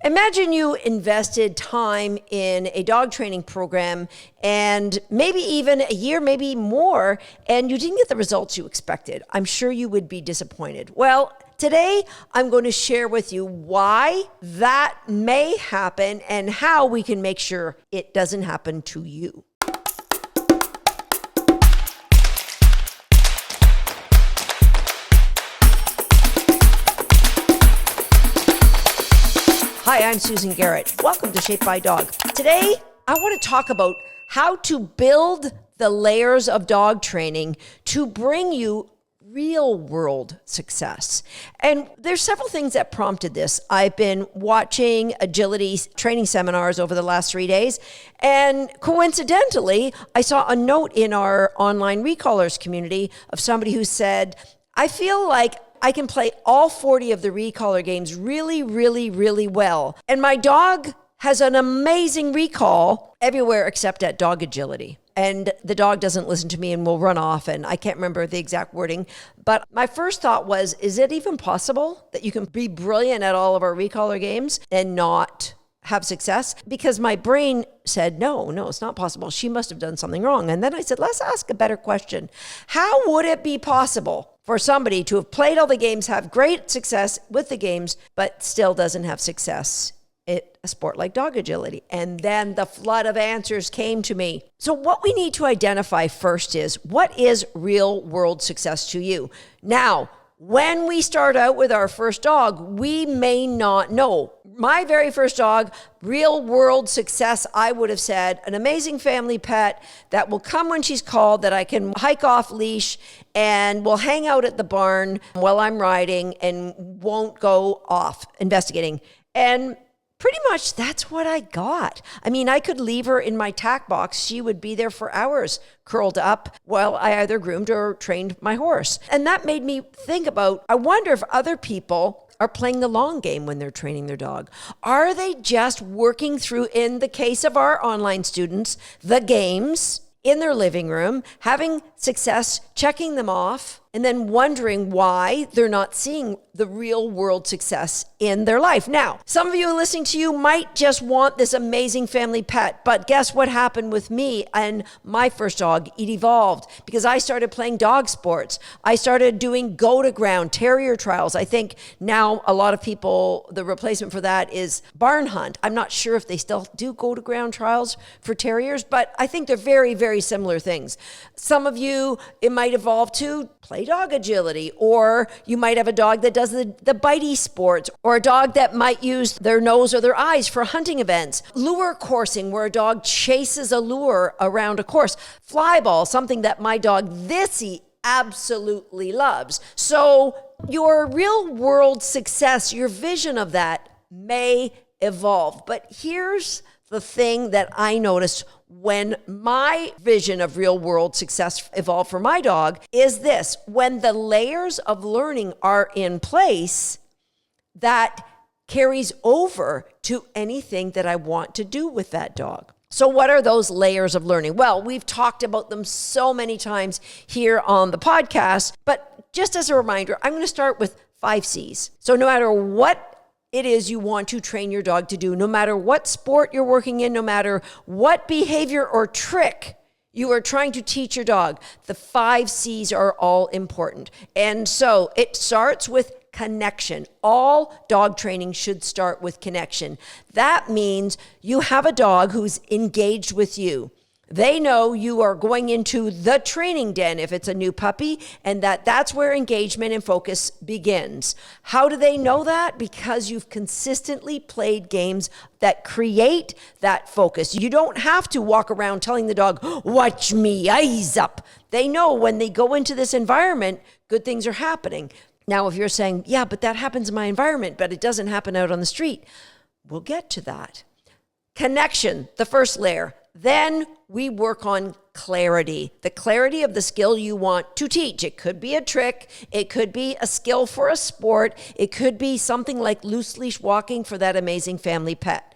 Imagine you invested time in a dog training program and maybe even a year, maybe more, and you didn't get the results you expected. I'm sure you would be disappointed. Well, today I'm going to share with you why that may happen and how we can make sure it doesn't happen to you. Hi, I'm Susan Garrett. Welcome to Shaped by Dog. Today, I want to talk about how to build the layers of dog training to bring you real world success. And there's several things that prompted this. I've been watching agility training seminars over the last 3 days, and coincidentally, I saw a note in our online recallers community of somebody who said, I feel like I can play all 40 of the recaller games really well. And my dog has an amazing recall everywhere except at dog agility. And the dog doesn't listen to me and will run off. And I can't remember the exact wording. But my first thought was, is it even possible that you can be brilliant at all of our recaller games and not have success? Because my brain said, no, it's not possible. She must have done something wrong. And then I said, let's ask a better question. How would it be possible for somebody to have played all the games, have great success with the games, but still doesn't have success at a sport like dog agility? And then the flood of answers came to me. So what we need to identify first is, what is real world success to you? Now, when we start out with our first dog, we may not know. My very first dog, real world success, I would have said, an amazing family pet that will come when she's called, that I can hike off leash and will hang out at the barn while I'm riding and won't go off investigating. And pretty much that's what I got. I mean, I could leave her in my tack box. She would be there for hours, curled up, while I either groomed or trained my horse. And that made me think about, I wonder if other people are playing the long game when they're training their dog. Are they just working through, in the case of our online students, the games in their living room, having success, checking them off, and then wondering why they're not seeing the real world success in their life? Now, some of you listening to you might just want this amazing family pet, but guess what happened with me and my first dog? It evolved because I started playing dog sports. I started doing go-to-ground terrier trials. I think now a lot of people, the replacement for that is barn hunt. I'm not sure if they still do go-to-ground trials for terriers, but I think they're very similar things. Some of you, it might evolve to play dog agility, or you might have a dog that does the bitey sports, or a dog that might use their nose or their eyes for hunting events. Lure coursing, where a dog chases a lure around a course. Fly ball, something that my dog Thissy absolutely loves. So your real world success, your vision of that may evolve. But here's the thing that I noticed when my vision of real world success evolved for my dog is this: when the layers of learning are in place, that carries over to anything that I want to do with that dog. So what are those layers of learning? Well, we've talked about them so many times here on the podcast, but just as a reminder, I'm going to start with 5 C's. So no matter what it is you want to train your dog to do, no matter what sport you're working in, no matter what behavior or trick you are trying to teach your dog, the 5 C's are all important. And so it starts with connection. All dog training should start with connection. That means you have a dog who's engaged with you. They know you are going into the training den if it's a new puppy, and that's where engagement and focus begins. How do they know that? Because you've consistently played games that create that focus. You don't have to walk around telling the dog, watch me, eyes up. They know when they go into this environment, good things are happening. Now, if you're saying, yeah, but that happens in my environment, but it doesn't happen out on the street, we'll get to that. Connection, the first layer. Then we work on clarity, the clarity of the skill you want to teach. It could be a trick. It could be a skill for a sport. It could be something like loose leash walking for that amazing family pet.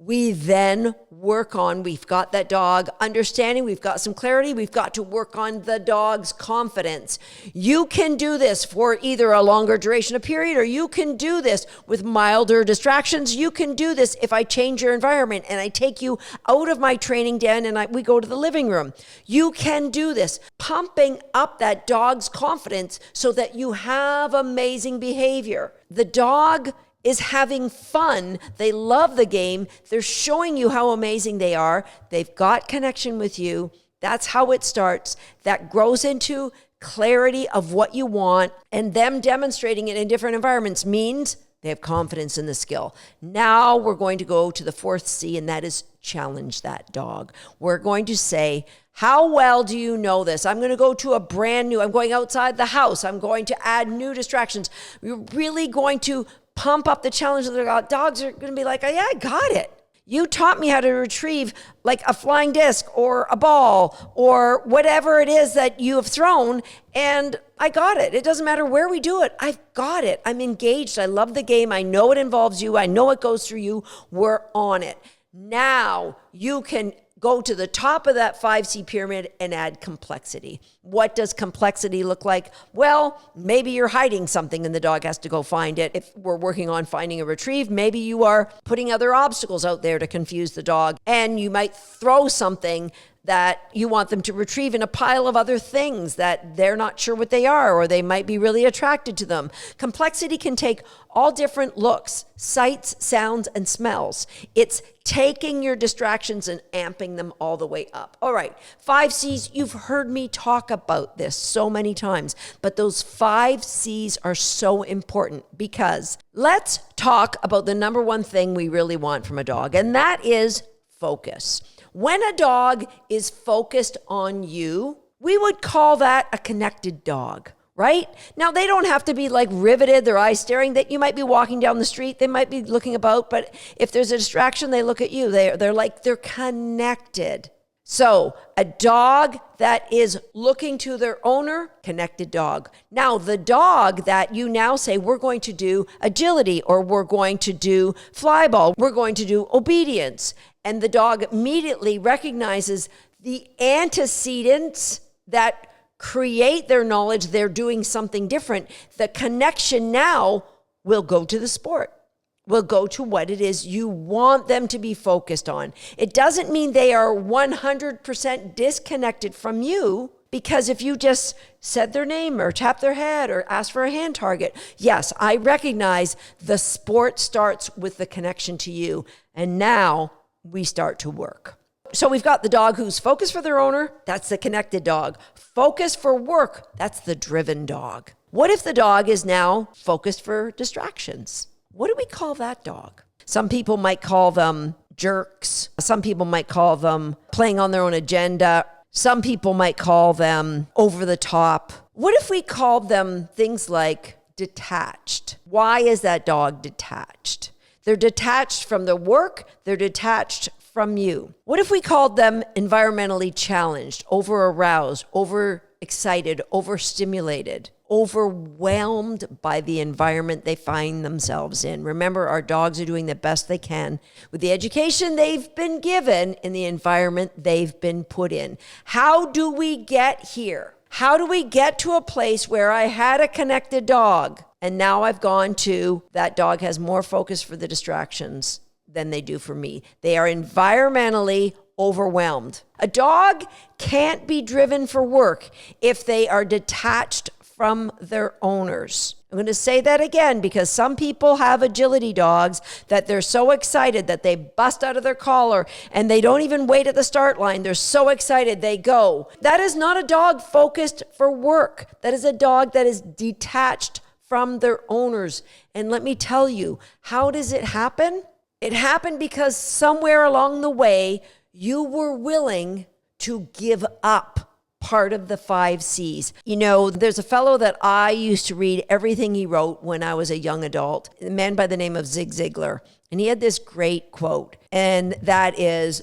We then work on, we've got that dog understanding, we've got some clarity, we've got to work on the dog's confidence. You can do this for either a longer duration of period, or you can do this with milder distractions. You can do this if I change your environment and I take you out of my training den and we go to the living room. You can do this, pumping up that dog's confidence so that you have amazing behavior. The dog is having fun. They love the game. They're showing you how amazing they are. They've got connection with you. That's how it starts. That grows into clarity of what you want, and them demonstrating it in different environments means they have confidence in the skill. Now we're going to go to the fourth C, and that is challenge that dog. We're going to say, how well do you know this? I'm going to go to I'm going outside the house. I'm going to add new distractions. We're really going to pump up the challenge of the dog. Dogs are going to be like, oh, yeah, I got it. You taught me how to retrieve like a flying disc or a ball or whatever it is that you have thrown, and I got it. It doesn't matter where we do it. I've got it. I'm engaged. I love the game. I know it involves you. I know it goes through you. We're on it. Now you can go to the top of that 5C pyramid and add complexity. What does complexity look like? Well, maybe you're hiding something and the dog has to go find it. If we're working on finding a retrieve, maybe you are putting other obstacles out there to confuse the dog, and you might throw something that you want them to retrieve in a pile of other things that they're not sure what they are, or they might be really attracted to them. Complexity can take all different looks, sights, sounds, and smells. It's taking your distractions and amping them all the way up. All right, 5 C's, you've heard me talk about this so many times, but those 5 C's are so important, because let's talk about the number one thing we really want from a dog, and that is focus. When a dog is focused on you, we would call that a connected dog, right? Now, they don't have to be like riveted, their eyes staring. That you might be walking down the street, they might be looking about, but if there's a distraction, they look at you. They're connected. So a dog that is looking to their owner, connected dog. Now, the dog that you now say, we're going to do agility, or we're going to do fly ball, we're going to do obedience, and the dog immediately recognizes the antecedents that create their knowledge they're doing something different. The connection now will go to the sport, will go to what it is you want them to be focused on. It doesn't mean they are 100% disconnected from you, because if you just said their name or tap their head or ask for a hand target, yes, I recognize the sport starts with the connection to you, and now we start to work. So we've got the dog who's focused for their owner, that's the connected dog. Focused for work, that's the driven dog. What if the dog is now focused for distractions? What do we call that dog? Some people might call them jerks. Some people might call them playing on their own agenda. Some people might call them over the top. What if we called them things like detached? Why is that dog detached? They're detached from the work. They're detached from you. What if we called them environmentally challenged, over-aroused, over-excited, overstimulated, overwhelmed by the environment they find themselves in? Remember, our dogs are doing the best they can with the education they've been given in the environment they've been put in. How do we get here? How do we get to a place where I had a connected dog, and now I've gone to that dog has more focus for the distractions than they do for me? They are environmentally overwhelmed. A dog can't be driven for work if they are detached from their owners. I'm going to say that again, because some people have agility dogs that they're so excited that they bust out of their collar and they don't even wait at the start line. They're so excited they go. That is not a dog focused for work. That is a dog that is detached from their owners. And let me tell you, how does it happen? It happened because somewhere along the way, you were willing to give up part of the 5 C's. You know, there's a fellow that I used to read everything he wrote when I was a young adult, a man by the name of Zig Ziglar. And he had this great quote, and that is,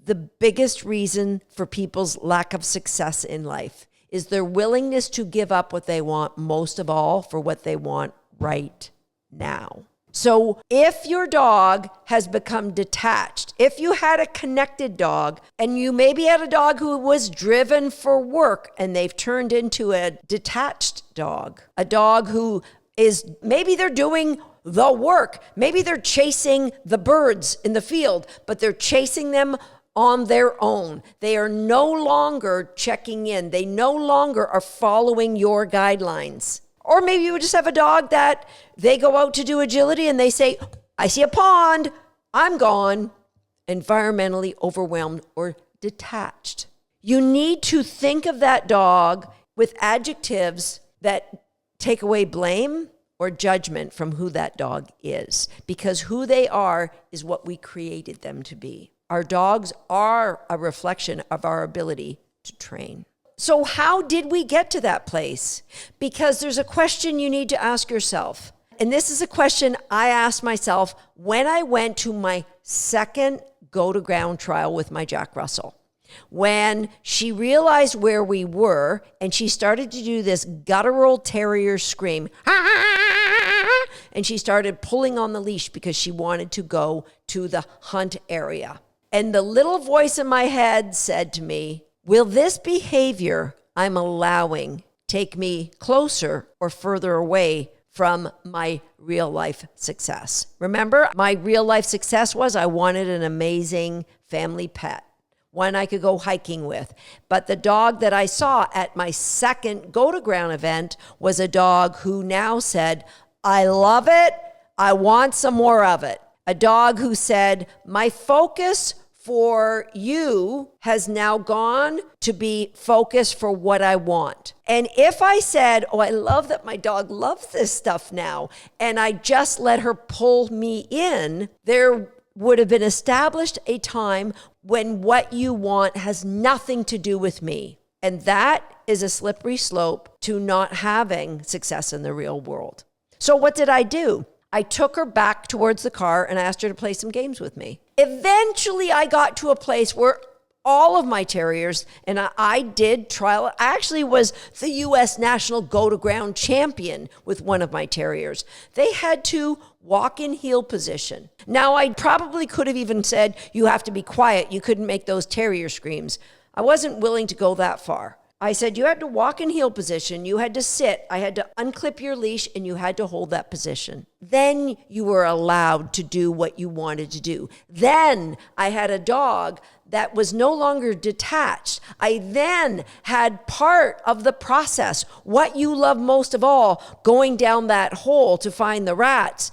the biggest reason for people's lack of success in life is their willingness to give up what they want most of all for what they want right now. So if your dog has become detached, if you had a connected dog and you maybe had a dog who was driven for work and they've turned into a detached dog, a dog who is, maybe they're doing the work, maybe they're chasing the birds in the field, but they're chasing them on their own. They are no longer checking in. They no longer are following your guidelines. Or maybe you just have a dog that they go out to do agility and they say, I see a pond, I'm gone. Environmentally overwhelmed or detached. You need to think of that dog with adjectives that take away blame or judgment from who that dog is, because who they are is what we created them to be. Our dogs are a reflection of our ability to train. So how did we get to that place? Because there's a question you need to ask yourself. And this is a question I asked myself when I went to my second go-to-ground trial with my Jack Russell. When she realized where we were and she started to do this guttural terrier scream, and she started pulling on the leash because she wanted to go to the hunt area. And the little voice in my head said to me, will this behavior I'm allowing take me closer or further away from my real life success? Remember, my real life success was I wanted an amazing family pet, one I could go hiking with. But the dog that I saw at my second go-to-ground event was a dog who now said, I love it, I want some more of it. A dog who said, my focus for you has now gone to be focused for what I want. And if I said, oh, I love that my dog loves this stuff now, and I just let her pull me in, there would have been established a time when what you want has nothing to do with me. And that is a slippery slope to not having success in the real world. So what did I do? I took her back towards the car and I asked her to play some games with me. Eventually, I got to a place where all of my terriers, and I did trial. I actually was the U.S. National Go-to-Ground champion with one of my terriers. They had to walk in heel position. Now, I probably could have even said, you have to be quiet. You couldn't make those terrier screams. I wasn't willing to go that far. I said, you had to walk in heel position, you had to sit, I had to unclip your leash, and you had to hold that position. Then you were allowed to do what you wanted to do. Then I had a dog that was no longer detached. I then had part of the process, what you love most of all, going down that hole to find the rats.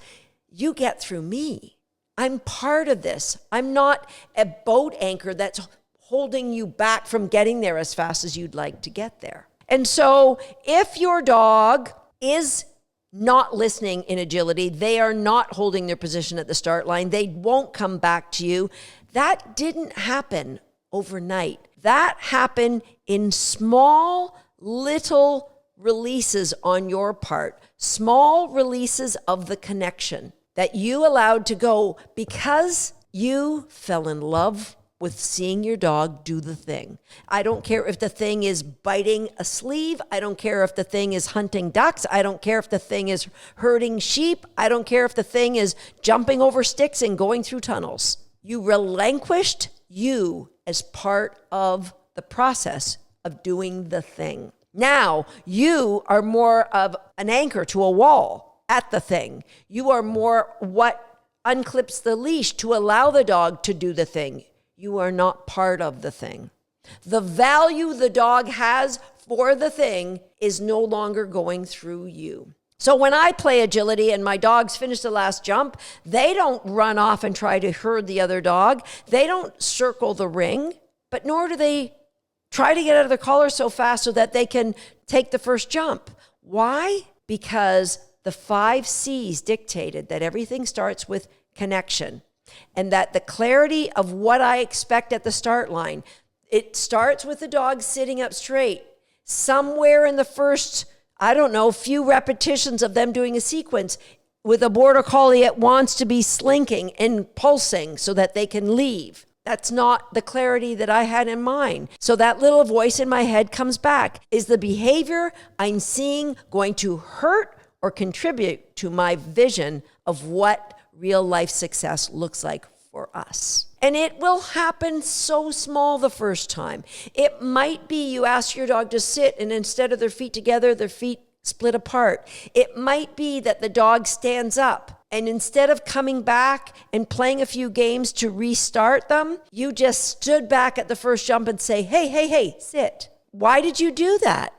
You get through me. I'm part of this. I'm not a boat anchor that's holding you back from getting there as fast as you'd like to get there. And so if your dog is not listening in agility, they are not holding their position at the start line, they won't come back to you. That didn't happen overnight. That happened in small little releases on your part, small releases of the connection that you allowed to go because you fell in love with seeing your dog do the thing. I don't care if the thing is biting a sleeve. I don't care if the thing is hunting ducks. I don't care if the thing is herding sheep. I don't care if the thing is jumping over sticks and going through tunnels. You relinquished you as part of the process of doing the thing. Now, you are more of an anchor to a wall at the thing. You are more what unclips the leash to allow the dog to do the thing. You are not part of the thing. The value the dog has for the thing is no longer going through you. So when I play agility and my dogs finish the last jump, they don't run off and try to herd the other dog. They don't circle the ring, but nor do they try to get out of their collar so fast so that they can take the first jump. Why? Because the 5 C's dictated that everything starts with connection. And that the clarity of what I expect at the start line, it starts with the dog sitting up straight. Somewhere in the first, few repetitions of them doing a sequence, with a border collie, it wants to be slinking and pulsing so that they can leave. That's not the clarity that I had in mind. So that little voice in my head comes back. Is the behavior I'm seeing going to hurt or contribute to my vision of what real life success looks like for us. And it will happen so small the first time. It might be you ask your dog to sit, and instead of their feet together, their feet split apart. It might be that the dog stands up, and instead of coming back and playing a few games to restart them, you just stood back at the first jump and say, hey, hey, hey, sit. Why did you do that?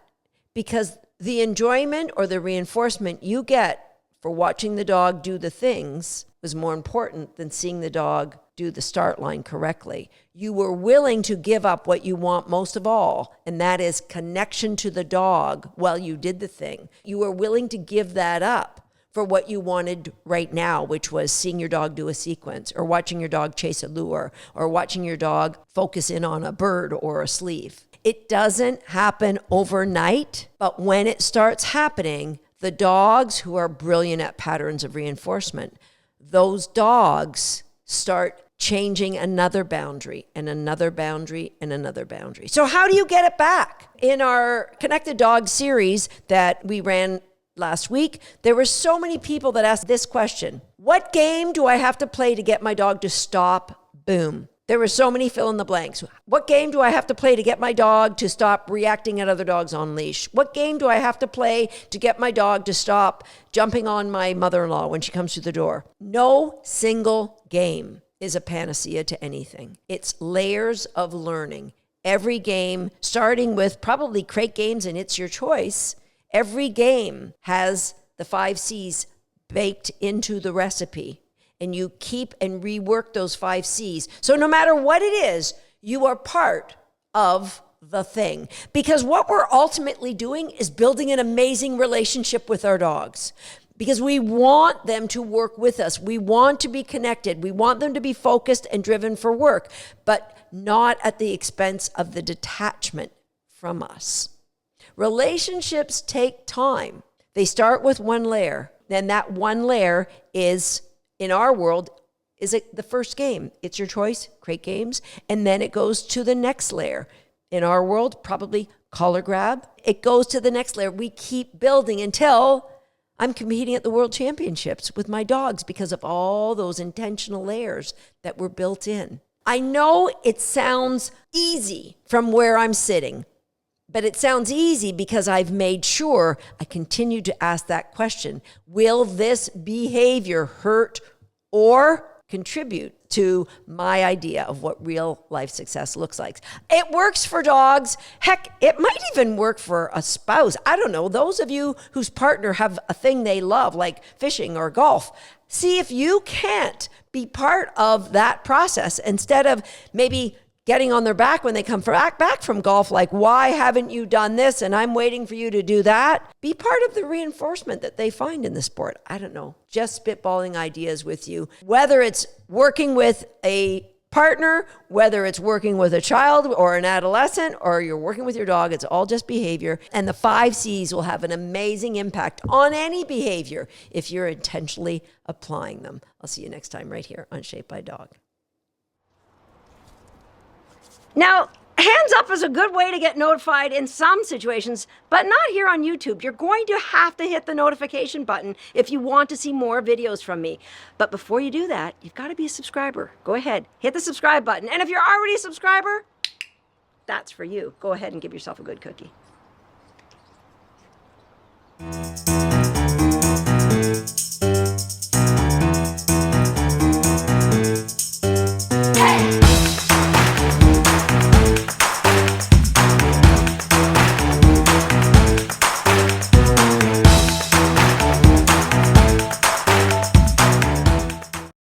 Because the enjoyment or the reinforcement you get for watching the dog do the things was more important than seeing the dog do the start line correctly. You were willing to give up what you want most of all, and that is connection to the dog while you did the thing. You were willing to give that up for what you wanted right now, which was seeing your dog do a sequence, or watching your dog chase a lure, or watching your dog focus in on a bird or a sleeve. It doesn't happen overnight, but when it starts happening, the dogs who are brilliant at patterns of reinforcement, those dogs start changing another boundary and another boundary and another boundary. So how do you get it back? In our Connected Dog series that we ran last week, there were so many people that asked this question: what game do I have to play to get my dog to stop? Boom. There were so many fill in the blanks. What game do I have to play to get my dog to stop reacting at other dogs on leash? What game do I have to play to get my dog to stop jumping on my mother-in-law when she comes through the door? No single game is a panacea to anything. It's layers of learning. Every game, starting with probably crate games and it's your choice, every game has the 5 C's baked into the recipe. And you keep and rework those 5 C's. So no matter what it is, you are part of the thing. Because what we're ultimately doing is building an amazing relationship with our dogs. Because we want them to work with us. We want to be connected. We want them to be focused and driven for work, but not at the expense of the detachment from us. Relationships take time. They start with one layer. Then that one layer is, in our world, is it the first game. It's your choice, crate games, and then it goes to the next layer. In our world, probably collar grab. It goes to the next layer. We keep building until I'm competing at the World Championships with my dogs because of all those intentional layers that were built in. I know it sounds easy from where I'm sitting, but it sounds easy because I've made sure I continue to ask that question. Will this behavior hurt or contribute to my idea of what real life success looks like? It works for dogs. Heck, it might even work for a spouse. I don't know. Those of you whose partner have a thing they love, like fishing or golf, see if you can't be part of that process instead of maybe getting on their back when they come back from golf, like, why haven't you done this? And I'm waiting for you to do that. Be part of the reinforcement that they find in the sport. I don't know, just spitballing ideas with you. Whether it's working with a partner, whether it's working with a child or an adolescent, or you're working with your dog, it's all just behavior. And the 5 C's will have an amazing impact on any behavior if you're intentionally applying them. I'll see you next time right here on Shaped by Dog. Now, hands up is a good way to get notified in some situations, but not here on YouTube. You're going to have to hit the notification button if you want to see more videos from me. But before you do that, you've got to be a subscriber. Go ahead, hit the subscribe button. And if you're already a subscriber, that's for you. Go ahead and give yourself a good cookie.